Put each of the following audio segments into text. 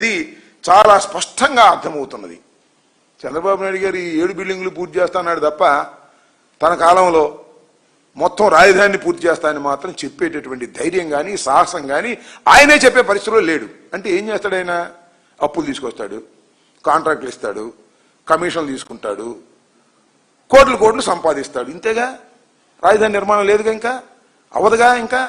ఇది చాలా స్పష్టంగా అర్థమవుతున్నది. చంద్రబాబు నాయుడు గారు ఈ 7 బిల్డింగులు పూర్తి చేస్తాన్నాడు తప్ప తన కాలంలో మొత్తం రాజధానిని పూర్తి చేస్తానని మాత్రం చెప్పేటటువంటి ధైర్యం కానీ సాహసం కానీ ఆయనే చెప్పే పరిస్థితిలో లేడు. అంటే ఏం చేస్తాడు ఆయన? అప్పులు తీసుకొస్తాడు, కాంట్రాక్టులు ఇస్తాడు, కమిషన్లు తీసుకుంటాడు, కోట్లు సంపాదిస్తాడు. ఇంతేగా, రాజధాని నిర్మాణం లేదుగా, ఇంకా అవదుగా. ఇంకా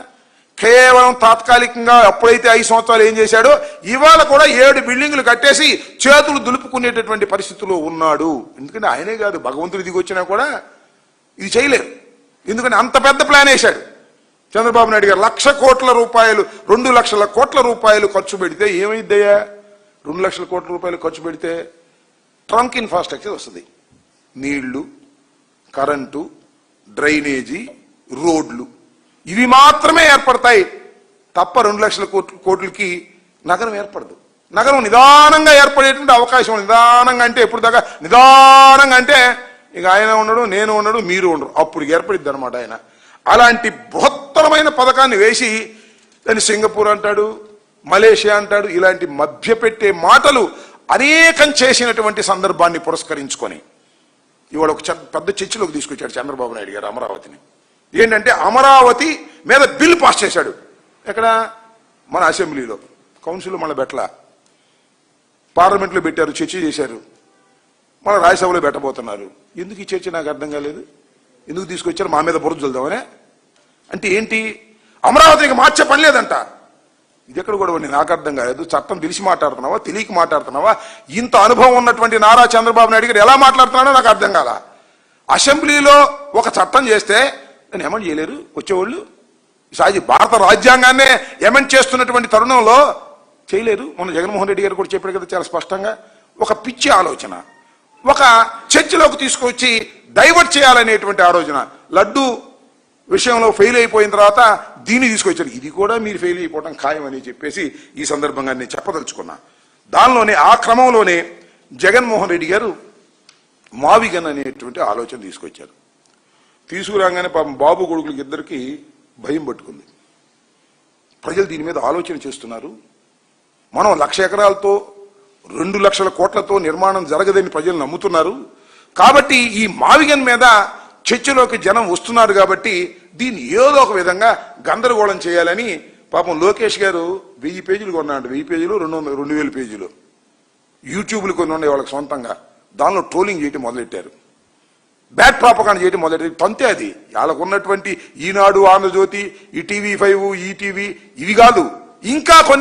కేవలం తాత్కాలికంగా ఎప్పుడైతే 5 సంవత్సరాలు ఏం చేశాడో ఇవాళ కూడా 7 బిల్డింగులు కట్టేసి చేతులు దులుపుకునేటటువంటి పరిస్థితిలో ఉన్నాడు. ఎందుకంటే ఆయనే కాదు, భగవంతుడు దిగి వచ్చినా కూడా ఇది చేయలేరు. ఎందుకంటే అంత పెద్ద ప్లాన్ వేశాడు చంద్రబాబు నాయుడు గారు. 1,00,000 కోట్ల రూపాయలు, 2 లక్షల కోట్ల రూపాయలు ఖర్చు పెడితే ఏమైద్దయ్యా? 2 లక్షల కోట్ల రూపాయలు ఖర్చు పెడితే ట్రంక్ ఇన్ఫ్రాస్ట్రక్చర్ వస్తుంది. నీళ్లు, కరెంటు, డ్రైనేజీ, రోడ్లు, ఇవి మాత్రమే ఏర్పడతాయి తప్ప 2 లక్షల కోట్లకి నగరం ఏర్పడదు. నగరం నిదానంగా ఏర్పడేటువంటి అవకాశం. నిదానంగా అంటే ఎప్పుడు దాకా నిదానంగా అంటే ఇక ఆయన ఉండడు, నేను ఉండడు, మీరు ఉండరు, అప్పుడు ఏర్పడిద్ది అనమాట ఆయన. అలాంటి బృహత్తరమైన పథకాన్ని వేసి దాన్ని సింగపూర్ అంటాడు, మలేషియా అంటాడు. ఇలాంటి మభ్యపెట్టే మాటలు అనేకం చేసినటువంటి సందర్భాన్ని పురస్కరించుకొని ఇవాళ ఒక పెద్ద చర్చలోకి తీసుకొచ్చాడు చంద్రబాబు నాయుడు గారు అమరావతిని. ఏంటంటే అమరావతి మీద బిల్ పాస్ చేశాడు. ఎక్కడ? మన అసెంబ్లీలో. కౌన్సిల్లో మళ్ళీ పెట్టలా, పార్లమెంట్లో పెట్టారు, చర్చ చేశారు, మన రాజ్యసభలో పెట్టబోతున్నారు. ఎందుకు ఈ చర్చ నాకు అర్థం కాలేదు. ఎందుకు తీసుకొచ్చారు? మా మీద బురద చల్దామనే. అంటే ఏంటి? అమరావతికి మార్చే పని లేదంట. ఇది ఎక్కడ కూడా నాకు అర్థం కాలేదు. చట్టం తెలిసి మాట్లాడుతున్నావా, తెలియక మాట్లాడుతున్నావా? ఇంత అనుభవం ఉన్నటువంటి నారా చంద్రబాబు నాయుడు గారు ఎలా మాట్లాడుతున్నాడో నాకు అర్థం కాల. అసెంబ్లీలో ఒక చట్టం చేస్తే దాన్ని ఎమెండ్ చేయలేరు వచ్చేవాళ్ళు. భారత రాజ్యాంగాన్నే ఎమెండ్ చేస్తున్నటువంటి తరుణంలో చేయలేరు. మొన్న జగన్మోహన్ రెడ్డి గారు కూడా చెప్పాడు కదా చాలా స్పష్టంగా. ఒక పిచ్చి ఆలోచన ఒక చర్చలోకి తీసుకొచ్చి డైవర్ట్ చేయాలనేటువంటి ఆలోచన. లడ్డు విషయంలో ఫెయిల్ అయిపోయిన తర్వాత దీన్ని తీసుకొచ్చారు. ఇది కూడా మీరు ఫెయిల్ అయిపోవడం ఖాయమని చెప్పేసి ఈ సందర్భంగా నేను చెప్పదలుచుకున్నా. దానిలోనే ఆ క్రమంలోనే జగన్మోహన్ రెడ్డి గారు మావిగన్ అనేటువంటి ఆలోచన తీసుకొచ్చారు. తీసుకురాగానే పాపం బాబు కొడుకులకి ఇద్దరికి భయం పట్టుకుంది. ప్రజలు దీని మీద ఆలోచన చేస్తున్నారు. మనం 1,00,000 ఎకరాలతో 2 లక్షల కోట్లతో నిర్మాణం జరగదని ప్రజలు నమ్ముతున్నారు. కాబట్టి ఈ మావిగన్ మీద చర్చలోకి జనం వస్తున్నారు. కాబట్టి దీన్ని ఏదో ఒక విధంగా గందరగోళం చేయాలని పాపం లోకేష్ గారు 1000 పేజీలు కొన్నాడు. 1000 పేజీలు, 2,000 పేజీలు యూట్యూబ్లు కొన్ని ఉన్నాయి వాళ్ళకి సొంతంగా. దానిలో ట్రోలింగ్ చేయటం మొదలెట్టారు, బ్యాడ్ ప్రాపగాండా చేయడం మొదలెట్టారు. తంతే అది వాళ్ళకు ఉన్నటువంటి ఈనాడు, ఆంధ్రజ్యోతి, ఈ TV5, ఈటీవీ ఇవి కాదు, ఇంకా కొన్ని